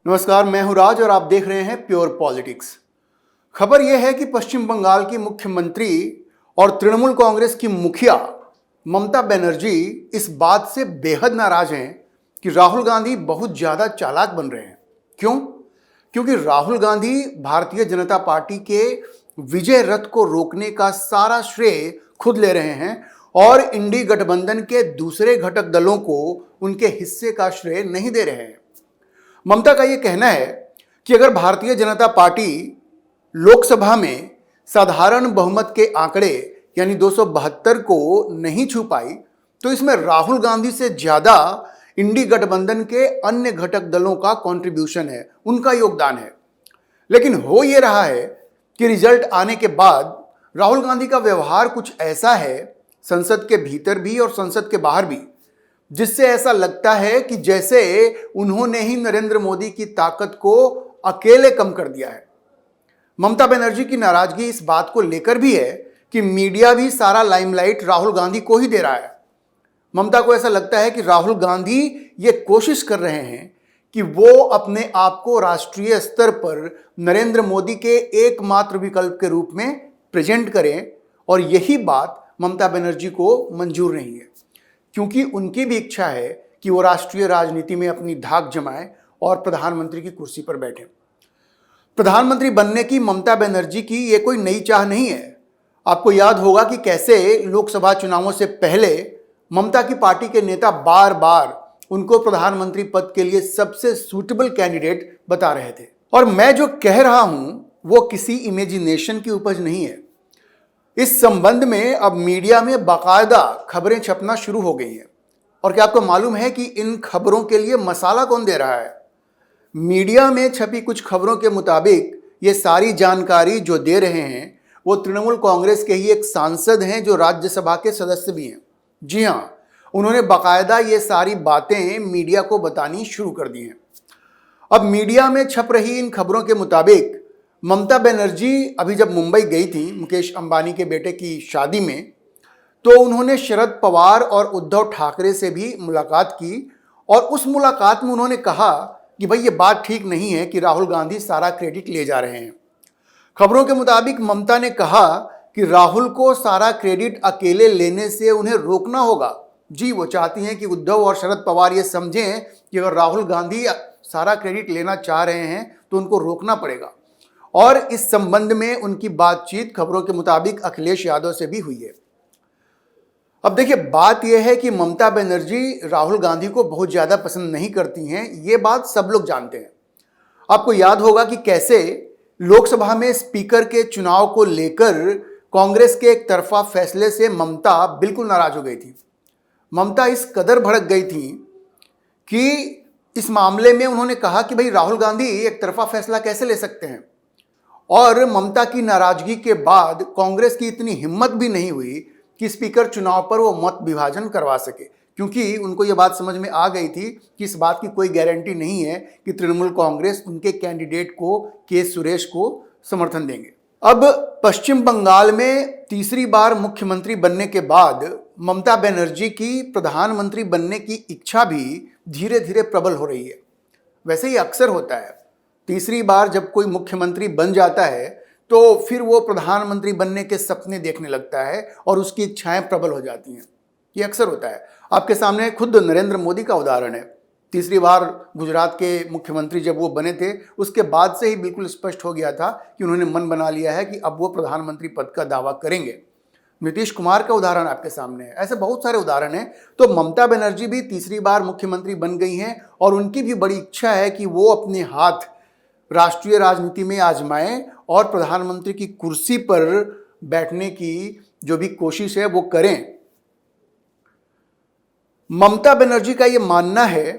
नमस्कार, मैं हूं राज और आप देख रहे हैं प्योर पॉलिटिक्स। खबर यह है कि पश्चिम बंगाल की मुख्यमंत्री और तृणमूल कांग्रेस की मुखिया ममता बनर्जी इस बात से बेहद नाराज हैं कि राहुल गांधी बहुत ज्यादा चालाक बन रहे हैं। क्यों? क्योंकि राहुल गांधी भारतीय जनता पार्टी के विजय रथ को रोकने का सारा श्रेय खुद ले रहे हैं और इंडी गठबंधन के दूसरे घटक दलों को उनके हिस्से का श्रेय नहीं दे रहे हैं। ममता का यह कहना है कि अगर भारतीय जनता पार्टी लोकसभा में साधारण बहुमत के आंकड़े यानी 272 को नहीं छू पाई तो इसमें राहुल गांधी से ज्यादा इंडी गठबंधन के अन्य घटक दलों का कंट्रीब्यूशन है, उनका योगदान है। लेकिन हो यह रहा है कि रिजल्ट आने के बाद राहुल गांधी का व्यवहार कुछ ऐसा है, संसद के भीतर भी और संसद के बाहर भी, जिससे ऐसा लगता है कि जैसे उन्होंने ही नरेंद्र मोदी की ताकत को अकेले कम कर दिया है। ममता बनर्जी की नाराजगी इस बात को लेकर भी है कि मीडिया भी सारा लाइमलाइट राहुल गांधी को ही दे रहा है। ममता को ऐसा लगता है कि राहुल गांधी ये कोशिश कर रहे हैं कि वो अपने आप को राष्ट्रीय स्तर पर नरेंद्र मोदी के एकमात्र विकल्प के रूप में प्रेजेंट करें, और यही बात ममता बनर्जी को मंजूर नहीं है, क्योंकि उनकी भी इच्छा है कि वो राष्ट्रीय राजनीति में अपनी धाक जमाएं और प्रधानमंत्री की कुर्सी पर बैठें। प्रधानमंत्री बनने की ममता बनर्जी की ये कोई नई चाह नहीं है। आपको याद होगा कि कैसे लोकसभा चुनावों से पहले ममता की पार्टी के नेता बार बार उनको प्रधानमंत्री पद के लिए सबसे सूटेबल कैंडिडेट बता रहे थे। और मैं जो कह रहा हूं वो किसी इमेजिनेशन की उपज नहीं है। इस संबंध में अब मीडिया में बाकायदा खबरें छपना शुरू हो गई हैं। और क्या आपको मालूम है कि इन खबरों के लिए मसाला कौन दे रहा है? मीडिया में छपी कुछ खबरों के मुताबिक ये सारी जानकारी जो दे रहे हैं वो तृणमूल कांग्रेस के ही एक सांसद हैं जो राज्यसभा के सदस्य भी हैं। जी हाँ, उन्होंने बाकायदा ये सारी बातें मीडिया को बतानी शुरू कर दी हैं। अब मीडिया में छप रही इन खबरों के मुताबिक ममता बनर्जी अभी जब मुंबई गई थी मुकेश अंबानी के बेटे की शादी में, तो उन्होंने शरद पवार और उद्धव ठाकरे से भी मुलाकात की और उस मुलाकात में उन्होंने कहा कि भाई ये बात ठीक नहीं है कि राहुल गांधी सारा क्रेडिट ले जा रहे हैं। खबरों के मुताबिक ममता ने कहा कि राहुल को सारा क्रेडिट अकेले लेने से उन्हें रोकना होगा। जी, वो चाहती हैं कि उद्धव और शरद पवार ये समझें कि अगर राहुल गांधी सारा क्रेडिट लेना चाह रहे हैं तो उनको रोकना पड़ेगा। और इस संबंध में उनकी बातचीत खबरों के मुताबिक अखिलेश यादव से भी हुई है। अब देखिए, बात यह है कि ममता बनर्जी राहुल गांधी को बहुत ज्यादा पसंद नहीं करती हैं, ये बात सब लोग जानते हैं। आपको याद होगा कि कैसे लोकसभा में स्पीकर के चुनाव को लेकर कांग्रेस के एक तरफा फैसले से ममता बिल्कुल नाराज हो गई थी। ममता इस कदर भड़क गई थी कि इस मामले में उन्होंने कहा कि भाई राहुल गांधी एक तरफा फैसला कैसे ले सकते हैं। और ममता की नाराजगी के बाद कांग्रेस की इतनी हिम्मत भी नहीं हुई कि स्पीकर चुनाव पर वो मत विभाजन करवा सके, क्योंकि उनको ये बात समझ में आ गई थी कि इस बात की कोई गारंटी नहीं है कि तृणमूल कांग्रेस उनके कैंडिडेट को के सुरेश को समर्थन देंगे। अब पश्चिम बंगाल में तीसरी बार मुख्यमंत्री बनने के बाद ममता बनर्जी की प्रधानमंत्री बनने की इच्छा भी धीरे धीरे प्रबल हो रही है। वैसे ही अक्सर होता है, तीसरी बार जब कोई मुख्यमंत्री बन जाता है तो फिर वो प्रधानमंत्री बनने के सपने देखने लगता है और उसकी इच्छाएं प्रबल हो जाती हैं। ये अक्सर होता है। आपके सामने खुद नरेंद्र मोदी का उदाहरण है। तीसरी बार गुजरात के मुख्यमंत्री जब वो बने थे उसके बाद से ही बिल्कुल स्पष्ट हो गया था कि उन्होंने मन बना लिया है कि अब वो प्रधानमंत्री पद का दावा करेंगे। नीतीश कुमार का उदाहरण आपके सामने है। ऐसे बहुत सारे उदाहरण हैं। तो ममता बनर्जी भी तीसरी बार मुख्यमंत्री बन गई हैं और उनकी भी बड़ी इच्छा है कि वो अपने हाथ राष्ट्रीय राजनीति में आजमाएं और प्रधानमंत्री की कुर्सी पर बैठने की जो भी कोशिश है वो करें। ममता बनर्जी का ये मानना है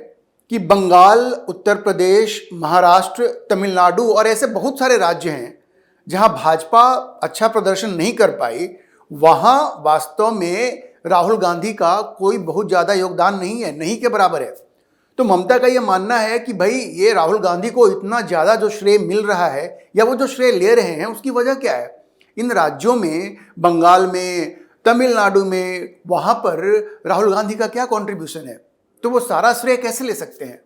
कि बंगाल, उत्तर प्रदेश, महाराष्ट्र, तमिलनाडु और ऐसे बहुत सारे राज्य हैं जहां भाजपा अच्छा प्रदर्शन नहीं कर पाई, वहां वास्तव में राहुल गांधी का कोई बहुत ज्यादा योगदान नहीं है, नहीं के बराबर है। तो ममता का यह मानना है कि भाई ये राहुल गांधी को इतना ज्यादा जो श्रेय मिल रहा है या वो जो श्रेय ले रहे हैं उसकी वजह क्या है? इन राज्यों में, बंगाल में, तमिलनाडु में, वहां पर राहुल गांधी का क्या कंट्रीब्यूशन है? तो वो सारा श्रेय कैसे ले सकते हैं?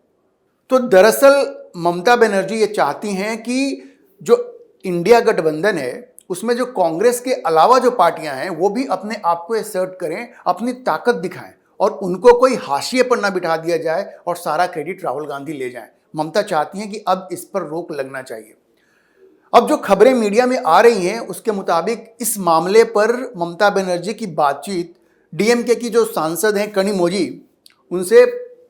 तो दरअसल ममता बनर्जी ये चाहती हैं कि जो इंडिया गठबंधन है उसमें जो कांग्रेस के अलावा जो पार्टियां हैं वो भी अपने आप को असर्ट करें, अपनी ताकत दिखाएं और उनको कोई हाशिए पर ना बिठा दिया जाए और सारा क्रेडिट राहुल गांधी ले जाएं। ममता चाहती हैं कि अब इस पर रोक लगना चाहिए। अब जो खबरें मीडिया में आ रही हैं उसके मुताबिक इस मामले पर ममता बनर्जी की बातचीत डीएमके की जो सांसद हैं कनिमोझी उनसे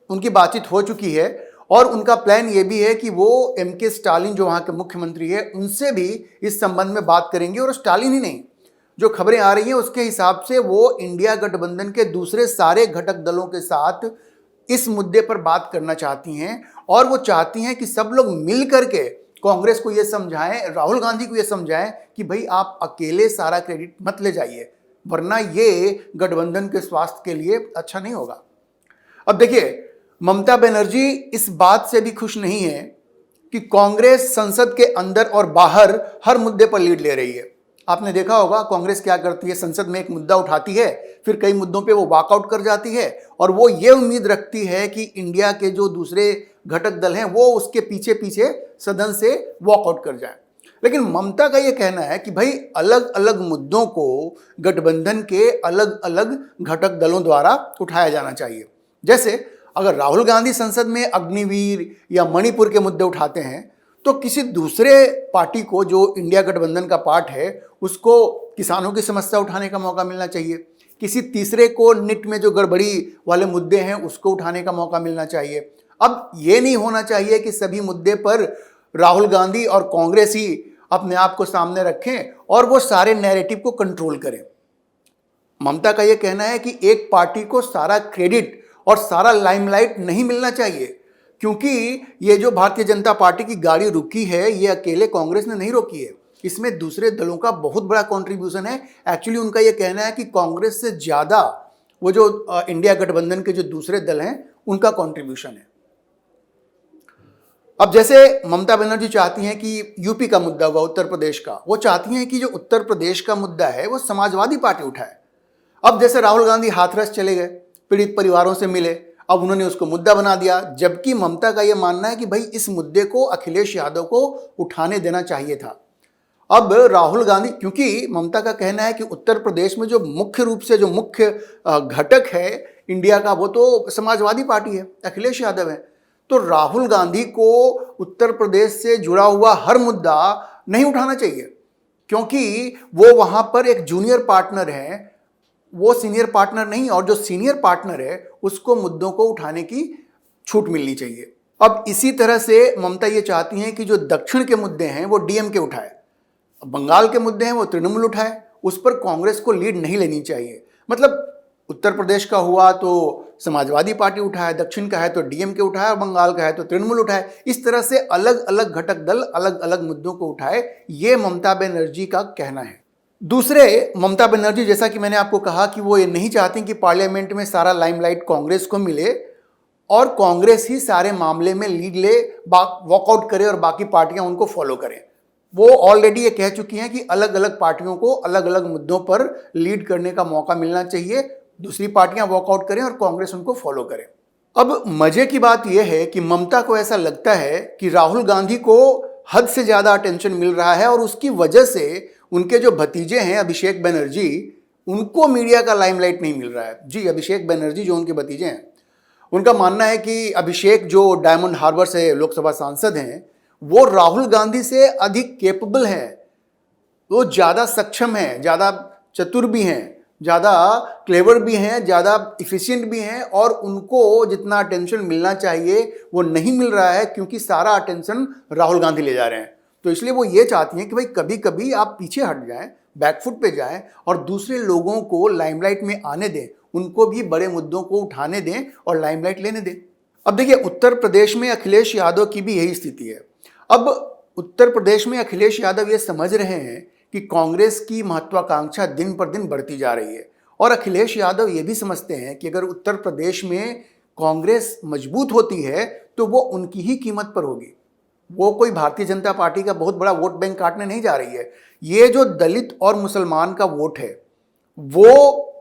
उनकी बातचीत हो चुकी है और उनका प्लान ये भी है कि वो एमके स्टालिन जो वहाँ के मुख्यमंत्री है उनसे भी इस संबंध में बात करेंगे। और स्टालिन ही नहीं, जो खबरें आ रही हैं उसके हिसाब से वो इंडिया गठबंधन के दूसरे सारे घटक दलों के साथ इस मुद्दे पर बात करना चाहती हैं और वो चाहती हैं कि सब लोग मिल करके कांग्रेस को ये समझाएं, राहुल गांधी को ये समझाएं कि भाई आप अकेले सारा क्रेडिट मत ले जाइए, वरना ये गठबंधन के स्वास्थ्य के लिए अच्छा नहीं होगा। अब देखिए, ममता बनर्जी इस बात से भी खुश नहीं है कि कांग्रेस संसद के अंदर और बाहर हर मुद्दे पर लीड ले रही है। आपने देखा होगा कांग्रेस क्या करती है, संसद में एक मुद्दा उठाती है, फिर कई मुद्दों पे वो वॉकआउट कर जाती है और वो ये उम्मीद रखती है कि इंडिया के जो दूसरे घटक दल हैं वो उसके पीछे पीछे सदन से वॉकआउट कर जाए। लेकिन ममता का ये कहना है कि भाई अलग अलग मुद्दों को गठबंधन के अलग अलग घटक दलों द्वारा उठाया जाना चाहिए। जैसे अगर राहुल गांधी संसद में अग्निवीर या मणिपुर के मुद्दे उठाते हैं तो किसी दूसरे पार्टी को जो इंडिया गठबंधन का पार्ट है उसको किसानों की समस्या उठाने का मौका मिलना चाहिए। किसी तीसरे को निट में जो गड़बड़ी वाले मुद्दे हैं उसको उठाने का मौका मिलना चाहिए। अब ये नहीं होना चाहिए कि सभी मुद्दे पर राहुल गांधी और कांग्रेस ही अपने आप को सामने रखें और वो सारे नैरेटिव को कंट्रोल करें। ममता का ये कहना है कि एक पार्टी को सारा क्रेडिट और सारा लाइमलाइट नहीं मिलना चाहिए, क्योंकि ये जो भारतीय जनता पार्टी की गाड़ी रुकी है ये अकेले कांग्रेस ने नहीं रोकी है, इसमें दूसरे दलों का बहुत बड़ा कंट्रीब्यूशन है। एक्चुअली उनका ये कहना है कि कांग्रेस से ज़्यादा वो जो इंडिया गठबंधन के जो दूसरे दल हैं उनका कंट्रीब्यूशन है। अब जैसे ममता बनर्जी चाहती हैं कि यूपी का मुद्दा हुआ, उत्तर प्रदेश का, वो चाहती हैं कि जो उत्तर प्रदेश का मुद्दा है वो समाजवादी पार्टी उठाए। अब जैसे राहुल गांधी हाथरस चले गए, पीड़ित परिवारों से मिले, अब उन्होंने उसको मुद्दा बना दिया, जबकि ममता का यह मानना है कि भाई इस मुद्दे को अखिलेश यादव को उठाने देना चाहिए था। अब राहुल गांधी, क्योंकि ममता का कहना है कि उत्तर प्रदेश में जो मुख्य रूप से जो मुख्य घटक है इंडिया का वो तो समाजवादी पार्टी है, अखिलेश यादव है, तो राहुल गांधी को उत्तर प्रदेश से जुड़ा हुआ हर मुद्दा नहीं उठाना चाहिए, क्योंकि वो वहां पर एक जूनियर पार्टनर है, वो सीनियर पार्टनर नहीं, और जो सीनियर पार्टनर है उसको मुद्दों को उठाने की छूट मिलनी चाहिए। अब इसी तरह से ममता ये चाहती हैं कि जो दक्षिण के मुद्दे हैं वो डीएमके उठाए, बंगाल के मुद्दे हैं वो तृणमूल उठाए, उस पर कांग्रेस को लीड नहीं लेनी चाहिए। मतलब उत्तर प्रदेश का हुआ तो समाजवादी पार्टी उठाए, दक्षिण का है तो डीएमके उठाए और बंगाल का है तो तृणमूल उठाए। इस तरह से अलग अलग घटक दल अलग अलग मुद्दों को उठाए, ये ममता बनर्जी का कहना है। दूसरे, ममता बनर्जी जैसा कि मैंने आपको कहा कि वो ये नहीं चाहती कि पार्लियामेंट में सारा लाइमलाइट कांग्रेस को मिले और कांग्रेस ही सारे मामले में लीड ले, वॉकआउट करे और बाकी पार्टियां उनको फॉलो करें। वो ऑलरेडी ये कह चुकी हैं कि अलग अलग पार्टियों को अलग अलग मुद्दों पर लीड करने का मौका मिलना चाहिए, दूसरी पार्टियां वॉकआउट करें और कांग्रेस उनको फॉलो करे। अब मजे की बात यह है कि ममता को ऐसा लगता है कि राहुल गांधी को हद से ज्यादा अटेंशन मिल रहा है और उसकी वजह से उनके जो भतीजे हैं अभिषेक बनर्जी, उनको मीडिया का लाइमलाइट नहीं मिल रहा है। जी, अभिषेक बनर्जी जो उनके भतीजे हैं, उनका मानना है कि अभिषेक जो डायमंड हार्बर से लोकसभा सांसद हैं वो राहुल गांधी से अधिक कैपेबल हैं, वो ज़्यादा सक्षम हैं, ज़्यादा चतुर भी हैं, ज़्यादा क्लेवर भी हैं, ज़्यादा इफिशिएंट भी हैं, और उनको जितना अटेंशन मिलना चाहिए वो नहीं मिल रहा है क्योंकि सारा अटेंशन राहुल गांधी ले जा रहे हैं। तो इसलिए वो ये चाहती हैं कि भाई कभी कभी आप पीछे हट जाएं, बैकफुट पे जाएं और दूसरे लोगों को लाइमलाइट में आने दें, उनको भी बड़े मुद्दों को उठाने दें और लाइमलाइट लेने दें। अब देखिए, उत्तर प्रदेश में अखिलेश यादव की भी यही स्थिति है। अब उत्तर प्रदेश में अखिलेश यादव ये समझ रहे हैं कि कांग्रेस की महत्वाकांक्षा दिन पर दिन बढ़ती जा रही है, और अखिलेश यादव ये भी समझते हैं कि अगर उत्तर प्रदेश में कांग्रेस मजबूत होती है तो वो उनकी ही कीमत पर होगी, वो कोई भारतीय जनता पार्टी का बहुत बड़ा वोट बैंक काटने नहीं जा रही है। ये जो दलित और मुसलमान का वोट है वो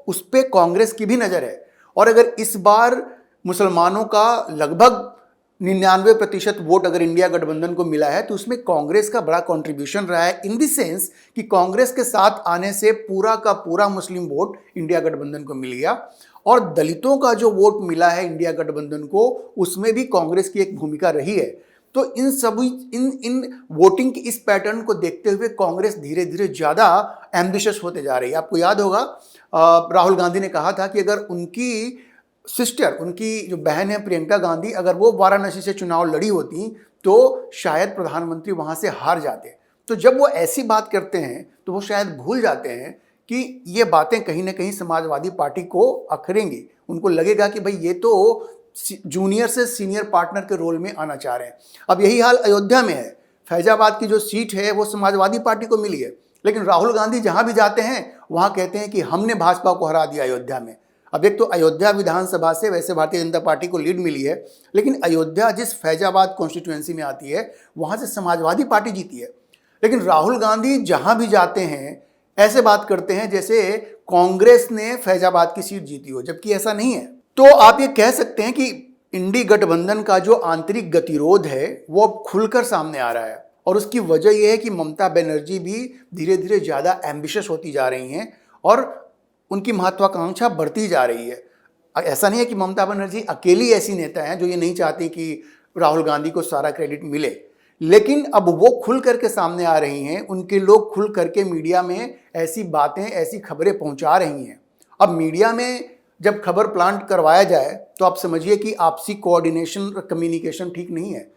उस पर कांग्रेस की भी नज़र है, और अगर इस बार मुसलमानों का लगभग 99% वोट अगर इंडिया गठबंधन को मिला है तो उसमें कांग्रेस का बड़ा कंट्रीब्यूशन रहा है, इन द सेंस कि कांग्रेस के साथ आने से पूरा का पूरा मुस्लिम वोट इंडिया गठबंधन को मिल गया। और दलितों का जो वोट मिला है इंडिया गठबंधन को, उसमें भी कांग्रेस की एक भूमिका रही है। तो इन सभी इन वोटिंग की इस पैटर्न को देखते हुए कांग्रेस धीरे धीरे ज़्यादा एम्बिशियस होते जा रही है। आपको याद होगा राहुल गांधी ने कहा था कि अगर उनकी सिस्टर, उनकी जो बहन है प्रियंका गांधी, अगर वो वाराणसी से चुनाव लड़ी होती तो शायद प्रधानमंत्री वहां से हार जाते। तो जब वो ऐसी बात करते हैं तो वो शायद भूल जाते हैं कि ये बातें कहीं ना कहीं समाजवादी पार्टी को अखरेंगी। उनको लगेगा कि भाई ये तो जूनियर से सीनियर पार्टनर के रोल में आना चाह रहे हैं। अब यही हाल अयोध्या में है। फैजाबाद की जो सीट है वो समाजवादी पार्टी को मिली है, लेकिन राहुल गांधी जहां भी जाते हैं वहां कहते हैं कि हमने भाजपा को हरा दिया अयोध्या में। अब एक तो अयोध्या विधानसभा से वैसे भारतीय जनता पार्टी को लीड मिली है, लेकिन अयोध्या जिस फैजाबाद कॉन्स्टिट्यूएंसी में आती है वहां से समाजवादी पार्टी जीती है। लेकिन राहुल गांधी जहां भी जाते हैं ऐसे बात करते हैं जैसे कांग्रेस ने फैजाबाद की सीट जीती हो, जबकि ऐसा नहीं है। तो आप ये कह सकते हैं कि इंडी गठबंधन का जो आंतरिक गतिरोध है वो अब खुलकर सामने आ रहा है, और उसकी वजह यह है कि ममता बनर्जी भी धीरे धीरे ज़्यादा एम्बिशियस होती जा रही हैं और उनकी महत्वाकांक्षा बढ़ती जा रही है। ऐसा नहीं है कि ममता बनर्जी अकेली ऐसी नेता हैं जो ये नहीं चाहती कि राहुल गांधी को सारा क्रेडिट मिले, लेकिन अब वो खुल करके सामने आ रही हैं। उनके लोग खुल करके मीडिया में ऐसी बातें, ऐसी खबरें पहुंचा रही हैं। अब मीडिया में जब खबर प्लांट करवाया जाए तो आप समझिए कि आपसी कोऑर्डिनेशन और कम्युनिकेशन ठीक नहीं है।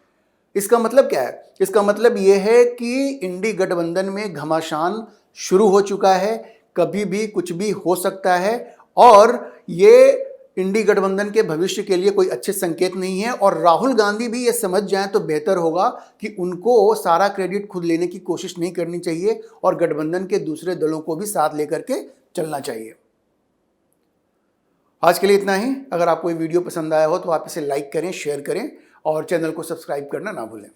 इसका मतलब क्या है? इसका मतलब ये है कि इंडी गठबंधन में घमासान शुरू हो चुका है, कभी भी कुछ भी हो सकता है, और ये इंडी गठबंधन के भविष्य के लिए कोई अच्छे संकेत नहीं है। और राहुल गांधी भी ये समझ जाएं तो बेहतर होगा कि उनको सारा क्रेडिट खुद लेने की कोशिश नहीं करनी चाहिए और गठबंधन के दूसरे दलों को भी साथ लेकर के चलना चाहिए। आज के लिए इतना ही। अगर आपको ये वीडियो पसंद आया हो तो आप इसे लाइक करें, शेयर करें और चैनल को सब्सक्राइब करना ना भूलें।